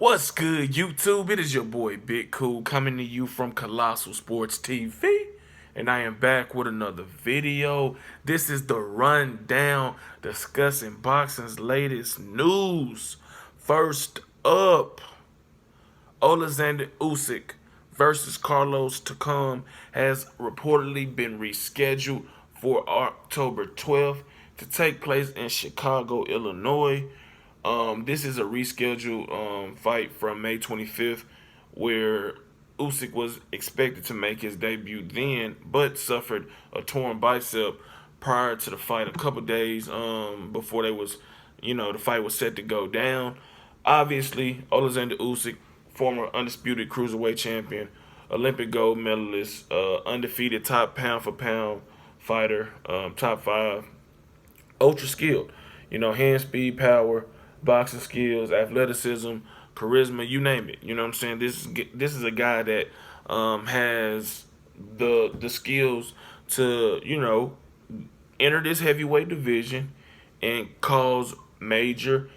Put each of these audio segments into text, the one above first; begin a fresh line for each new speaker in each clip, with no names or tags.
What's good, YouTube? It is your boy Big Cool coming to you from Colossal Sports TV, and I am back with another video. This is the rundown discussing boxing's latest news. First up, Oleksandr Usyk versus Carlos Takam has reportedly been rescheduled for October 12th to take place in Chicago, Illinois. This is a rescheduled fight from May 25th, where Usyk was expected to make his debut then, but suffered a torn bicep prior to the fight a couple days before the fight was set to go down. Obviously, Oleksandr Usyk, former undisputed cruiserweight champion, Olympic gold medalist, undefeated top pound for pound fighter, top five, ultra skilled. Hand speed, power, boxing skills, athleticism, charisma, you name it. You know what I'm saying? This is a guy that has the skills to enter this heavyweight division and cause major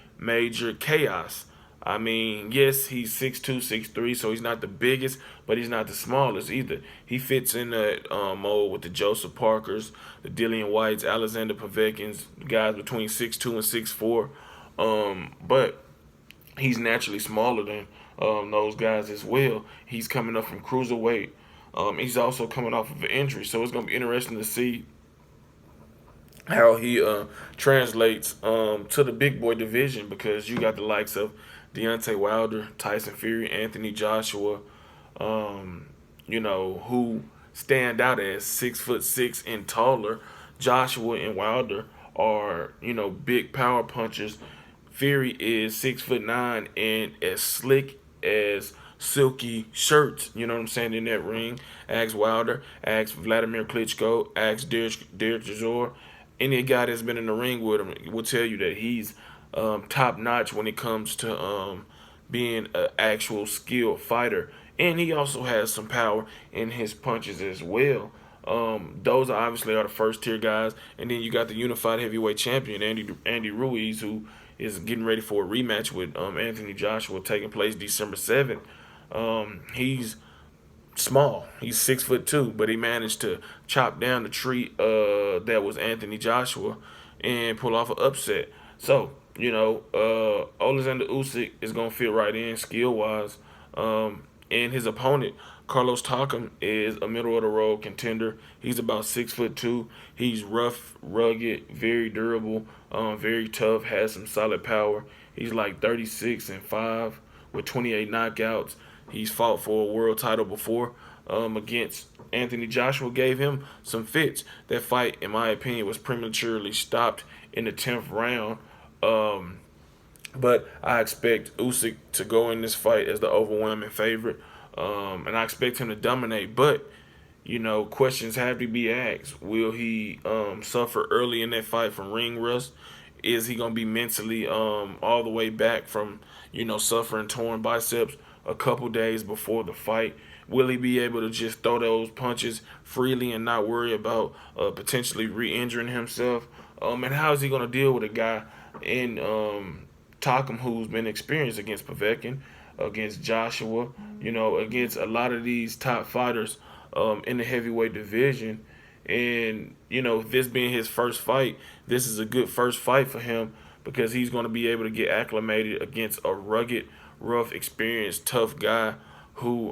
chaos. I mean, yes, he's 6'2", 6'3", so he's not the biggest, but he's not the smallest either. He fits in that mold with the Joseph Parkers, the Dillian Whites, Alexander Povekins, guys between 6'2" and 6'4". But he's naturally smaller than those guys as well. He's coming up from cruiserweight. He's also coming off of an injury, so it's going to be interesting to see how he translates to the big boy division, because you got the likes of Deontay Wilder, Tyson Fury, Anthony Joshua, who stand out as 6'6" and taller. Joshua and Wilder are, big power punchers. Fury is 6'9" and as slick as silky shirts, you know what I'm saying, in that ring. Ask Wilder, ask Vladimir Klitschko, ask Derek Chisora. Any guy that's been in the ring with him will tell you that he's top notch when it comes to being an actual skilled fighter. And he also has some power in his punches as well. Those obviously are the first tier guys, and then you got the unified heavyweight champion Andy Ruiz, who is getting ready for a rematch with Anthony Joshua, taking place December 7th. He's small. He's 6'2", but he managed to chop down the tree that was Anthony Joshua and pull off an upset. So, Oleksandr Usyk is gonna fit right in skill wise. And his opponent, Carlos Takam, is a middle of the road contender. He's about 6'2". He's rough, rugged, very durable, very tough, has some solid power. He's like 36-5 with 28 knockouts. He's fought for a world title before against Anthony Joshua, gave him some fits. That fight, in my opinion, was prematurely stopped in the 10th round. But I expect Usyk to go in this fight as the overwhelming favorite. And I expect him to dominate. But, questions have to be asked. Will he suffer early in that fight from ring rust? Is he going to be mentally all the way back from, suffering torn biceps a couple days before the fight? Will he be able to just throw those punches freely and not worry about potentially re-injuring himself? And how is he going to deal with a guy in Takam, who's been experienced against Povetkin, against Joshua, against a lot of these top fighters in the heavyweight division? And, this being his first fight, this is a good first fight for him, because he's going to be able to get acclimated against a rugged, rough, experienced, tough guy who,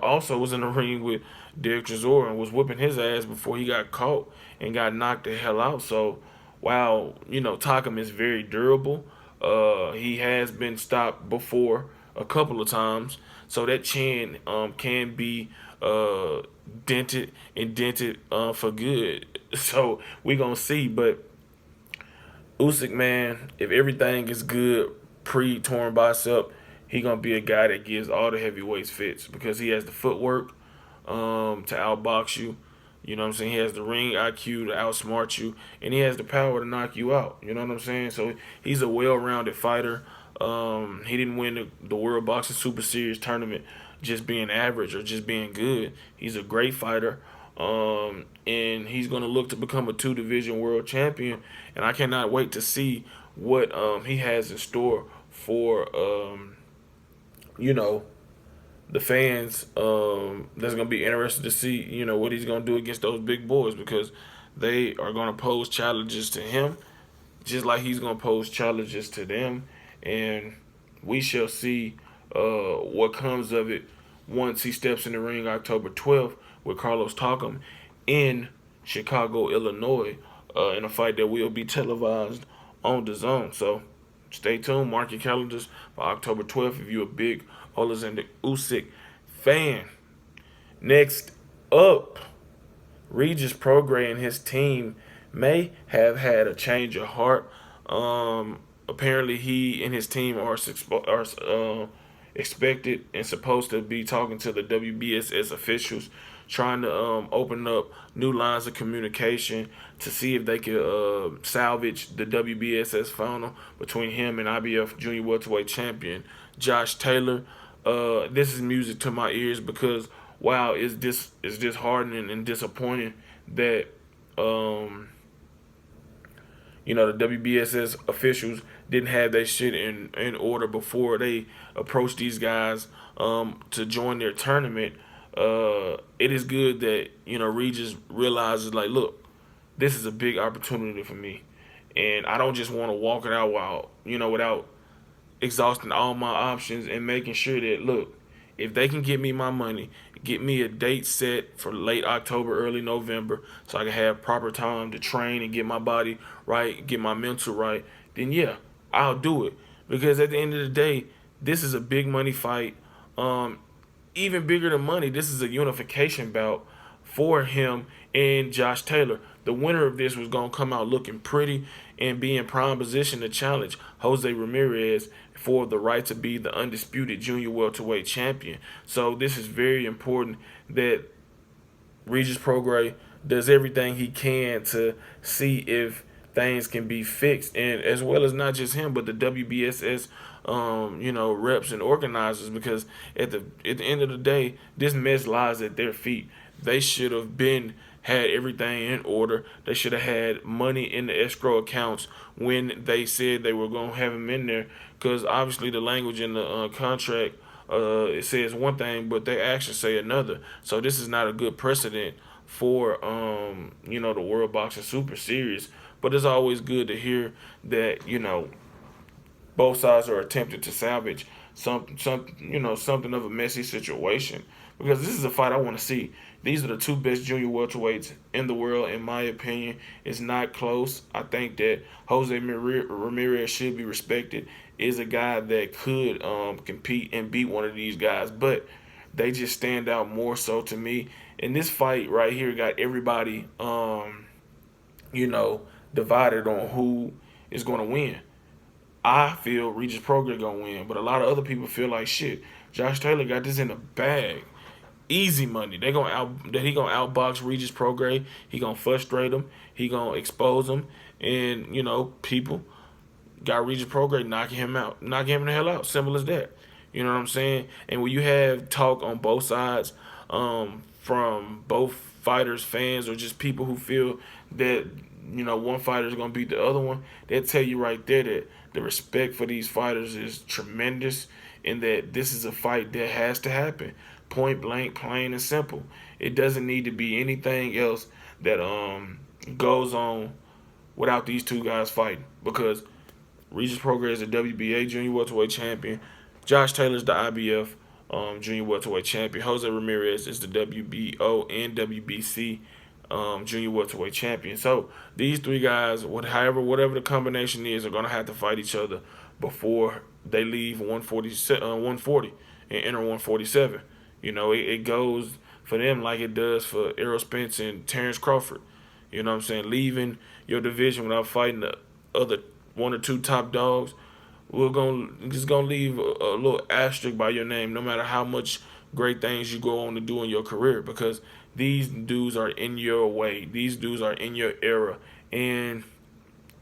also was in the ring with Derek Chisora and was whipping his ass before he got caught and got knocked the hell out. So, while, Takam is very durable, he has been stopped before a couple of times. So that chin can be dented and dented for good. So we're going to see. But Usyk, man, if everything is good pre-torn bicep, he going to be a guy that gives all the heavyweights fits, because he has the footwork to outbox you. You know what I'm saying? He has the ring IQ to outsmart you, and he has the power to knock you out. You know what I'm saying? So he's a well-rounded fighter. He didn't win the World Boxing Super Series tournament just being average or just being good. He's a great fighter, and he's going to look to become a two-division world champion, and I cannot wait to see what he has in store for you know, the fans that's gonna be interested to see, what he's gonna do against those big boys, because they are gonna pose challenges to him just like he's gonna pose challenges to them, and we shall see what comes of it once he steps in the ring October 12th with Carlos Takam in Chicago, Illinois, in a fight that will be televised on the Zone. So stay tuned, mark your calendars for October 12th if you're a big Oleksandr Usyk fan. Next up, Regis Prograis and his team may have had a change of heart. Apparently, he and his team are expected and supposed to be talking to the WBSS officials, trying to open up new lines of communication to see if they could salvage the WBSS final between him and IBF Junior Welterweight Champion Josh Taylor. This is music to my ears because wow, it's disheartening and disappointing that the WBSS officials didn't have that shit in order before they approached these guys to join their tournament. It is good that Regis realizes, like, look, this is a big opportunity for me, and I don't just want to walk it out without exhausting all my options and making sure that, look, if they can get me my money, get me a date set for late October, early November, so I can have proper time to train and get my body right, get my mental right, then yeah, I'll do it. Because at the end of the day, this is a big money fight. Even bigger than money, this is a unification bout for him and Josh Taylor. The winner of this was going to come out looking pretty and be in prime position to challenge Jose Ramirez for the right to be the undisputed junior welterweight champion. So this is very important that Regis Prograis does everything he can to see if things can be fixed, and as well as not just him, but the WBSS, reps and organizers, because at the end of the day, this mess lies at their feet. They should have had everything in order. They should have had money in the escrow accounts when they said they were going to have him in there, because obviously the language in the contract, it says one thing, but their actions say another. So this is not a good precedent for the World Boxing Super Series. But it's always good to hear that both sides are attempting to salvage something of a messy situation, because this is a fight I want to see. These are the two best junior welterweights in the world, in my opinion. It's not close. I think that Jose Ramirez should be respected. Is a guy that could compete and beat one of these guys, but they just stand out more so to me. And this fight right here got everybody, divided on who is going to win. I feel Regis Prograis gonna win, but a lot of other people feel like shit. Josh Taylor got this in the bag, easy money. He gonna outbox Regis Prograis. He gonna frustrate him. He gonna expose him, and people got Regis Prograis knocking him the hell out. Simple as that. You know what I'm saying? And when you have talk on both sides, from both fighters, fans, or just people who feel that one fighter is gonna beat the other one, they'll tell you right there that the respect for these fighters is tremendous, and that this is a fight that has to happen. Point blank, plain and simple. It doesn't need to be anything else that goes on without these two guys fighting, because Regis Prograis is the WBA junior welterweight champion. Josh Taylor's the IBF junior welterweight champion. Jose Ramirez is the WBO and WBC junior welterweight champion. So these three guys, whatever the combination is, are gonna have to fight each other before they leave 140 and enter 147. It goes for them like it does for Errol Spence and Terrence Crawford. You know what I'm saying? Leaving your division without fighting the other one or two top dogs, just gonna leave a little asterisk by your name, no matter how much great things you go on to do in your career, because these dudes are in your way. These dudes are in your era, and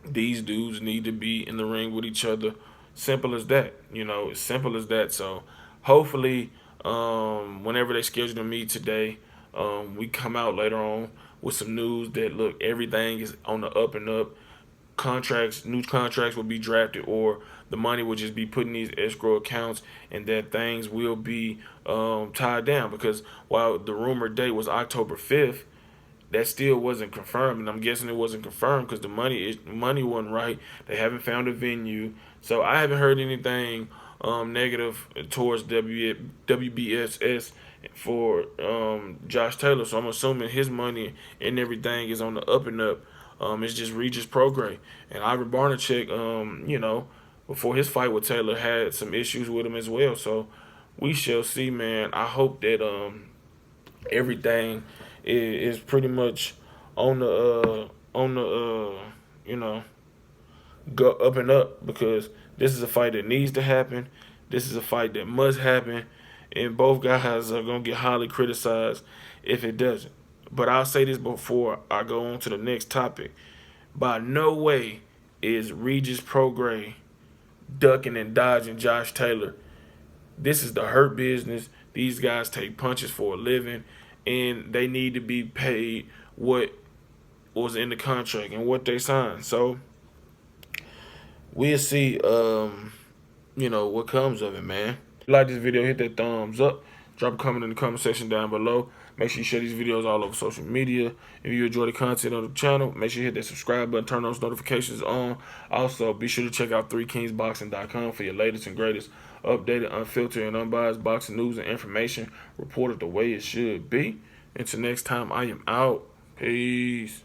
these dudes need to be in the ring with each other. Simple as that. It's simple as that. So hopefully, whenever they schedule to meet today, we come out later on with some news that, look, everything is on the up and up. new contracts will be drafted, or the money will just be put in these escrow accounts, and that things will be tied down. Because while the rumored date was October 5th, that still wasn't confirmed, and I'm guessing it wasn't confirmed because the money wasn't right. They haven't found a venue, so I haven't heard anything negative towards WBSS for Josh Taylor. So I'm assuming his money and everything is on the up and up. It's just Regis Prograis and Ivan Barnachek. Before his fight with Taylor, had some issues with him as well. So we shall see, man. I hope that everything is pretty much on the go up and up, because this is a fight that needs to happen. This is a fight that must happen, and both guys are gonna get highly criticized if it doesn't. But I'll say this before I go on to the next topic: by no way is Regis Prograis ducking and dodging Josh Taylor. This is the hurt business. These guys take punches for a living, and they need to be paid what was in the contract and what they signed. So we'll see, what comes of it, man. If you like this video, hit that thumbs up. Drop a comment in the comment section down below. Make sure you share these videos all over social media. If you enjoy the content on the channel, make sure you hit that subscribe button, turn those notifications on. Also, be sure to check out 3kingsboxing.com for your latest and greatest updated, unfiltered, and unbiased boxing news and information reported the way it should be. Until next time, I am out. Peace.